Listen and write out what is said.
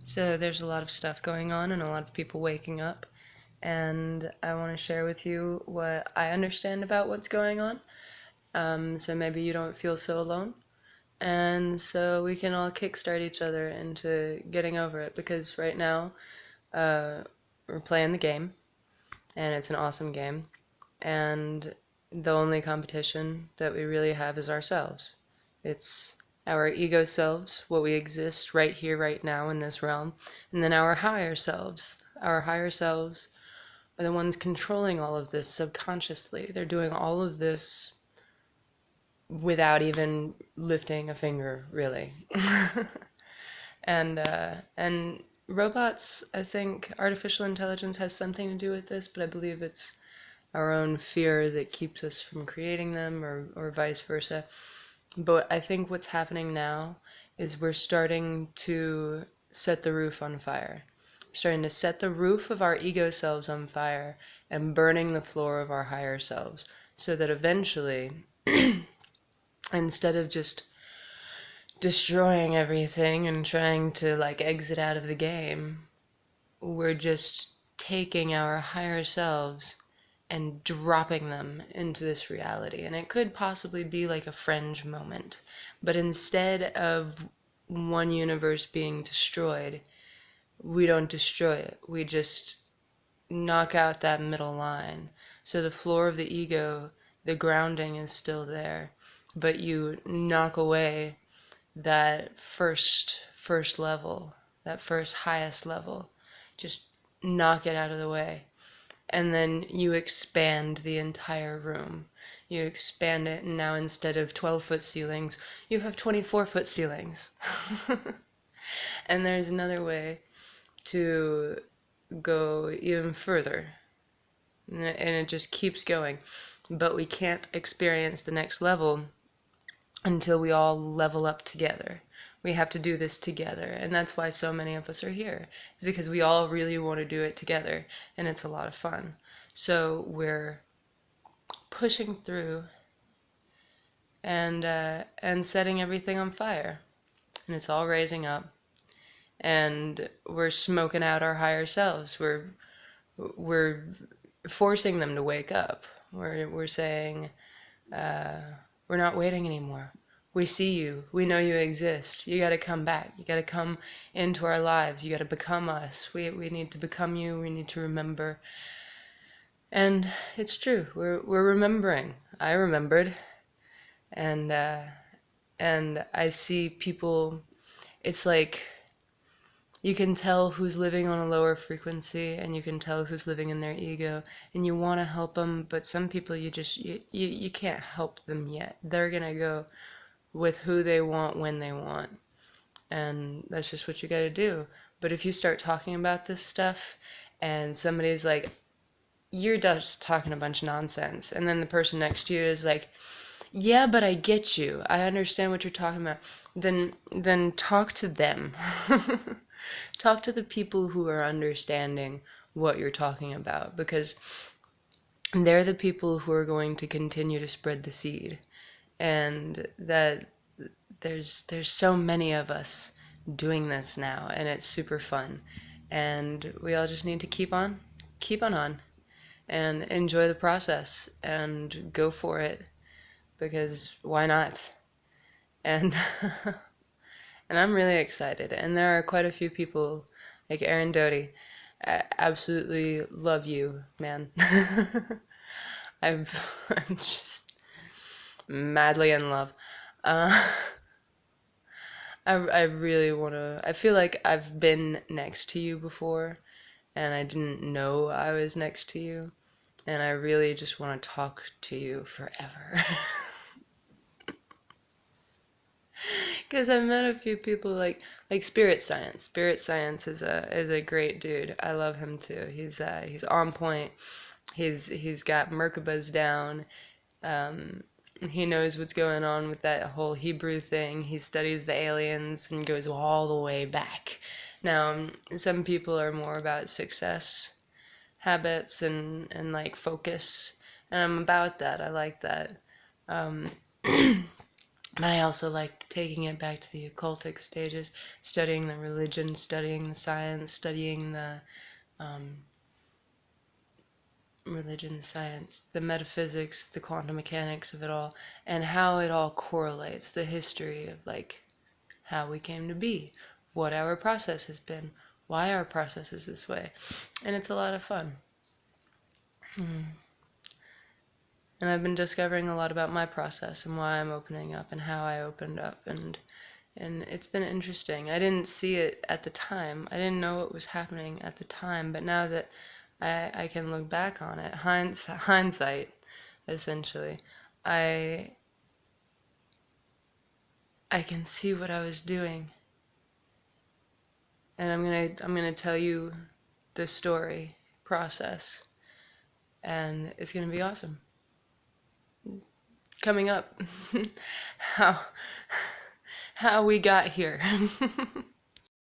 So there's a lot of stuff going on and a lot of people waking up, and I want to share with you what I understand about what's going on. So maybe you don't feel so alone, and so we can all kickstart each other into getting over it. Because right now, uh, we're playing the game, and it's an awesome game, and the only competition that we really have is ourselves. It's our ego selves, what we exist right here, right now in this realm, and then our higher selves. Our higher selves are the ones controlling all of this subconsciously. They're doing all of this without even lifting a finger, really. And robots, I think artificial intelligence has something to do with this, but I believe it's our own fear that keeps us from creating them, or vice versa. But I think what's happening now is we're starting to set the roof on fire. We're starting to set the roof of our ego selves on fire and burning the floor of our higher selves, so that eventually, instead of just destroying everything and trying to like exit out of the game, we're just taking our higher selves and dropping them into this reality. And it could possibly be like a fringe moment. But instead of one universe being destroyed, we don't destroy it. We just knock out that middle line. So the floor of the ego, the grounding is still there, but you knock away that first level, that first highest level. Just knock it out of the way, and then you expand the entire room. You expand it, and now instead of 12-foot ceilings, you have 24-foot ceilings. And there's another way to go even further, and it just keeps going. But we can't experience the next level until we all level up together. We have to do this together, and that's why so many of us are here. It's because we all really want to do it together, and it's a lot of fun. So we're pushing through and setting everything on fire, and it's all raising up, and we're smoking out our higher selves. We're forcing them to wake up. We're saying, uh, we're not waiting anymore. We see you. We know you exist. You got to come back. You got to come into our lives. You got to become us. We need to become you. We need to remember. And it's true. We're remembering. I remembered, and I see people. It's like you can tell who's living on a lower frequency, and you can tell who's living in their ego, and you want to help them, but some people you can't help them yet. They're gonna go with who they want when they want, and that's just what you got to do. But if you start talking about this stuff and somebody's like, you're just talking a bunch of nonsense, and then the person next to you is like, yeah, but I get you, I understand what you're talking about, then talk to them. Talk to the people who are understanding what you're talking about, because they're the people who are going to continue to spread the seed. And that there's so many of us doing this now, and it's super fun, and we all just need to keep on and enjoy the process and go for it, because why not? And and I'm really excited, and there are quite a few people like Aaron Doty. I absolutely love you, man. I'm just madly in love. uh I really want to. I feel like I've been next to you before, and I didn't know I was next to you, and I really just want to talk to you forever. Because I've met a few people like Spirit Science. Spirit Science is a great dude. I love him too. He's on point. He's got Merkabah's down. Um, he knows what's going on with that whole Hebrew thing. He studies the aliens and goes all the way back. Now, some people are more about success habits and like focus, and I'm about that. I like that. Um, But I also like taking it back to the occultic stages, studying the religion, studying the science, studying the um, religion, science, the metaphysics, the quantum mechanics of it all, and how it all correlates, the history of like how we came to be, what our process has been, why our process is this way. And it's a lot of fun. And I've been discovering a lot about my process and why I'm opening up and how I opened up, and it's been interesting. I didn't see it at the time. I didn't know what was happening at the time, but now that I can look back on it, hindsight essentially, I I can see what I was doing, and I'm gonna tell you the story process, and it's gonna be awesome. Coming up, how how we got here.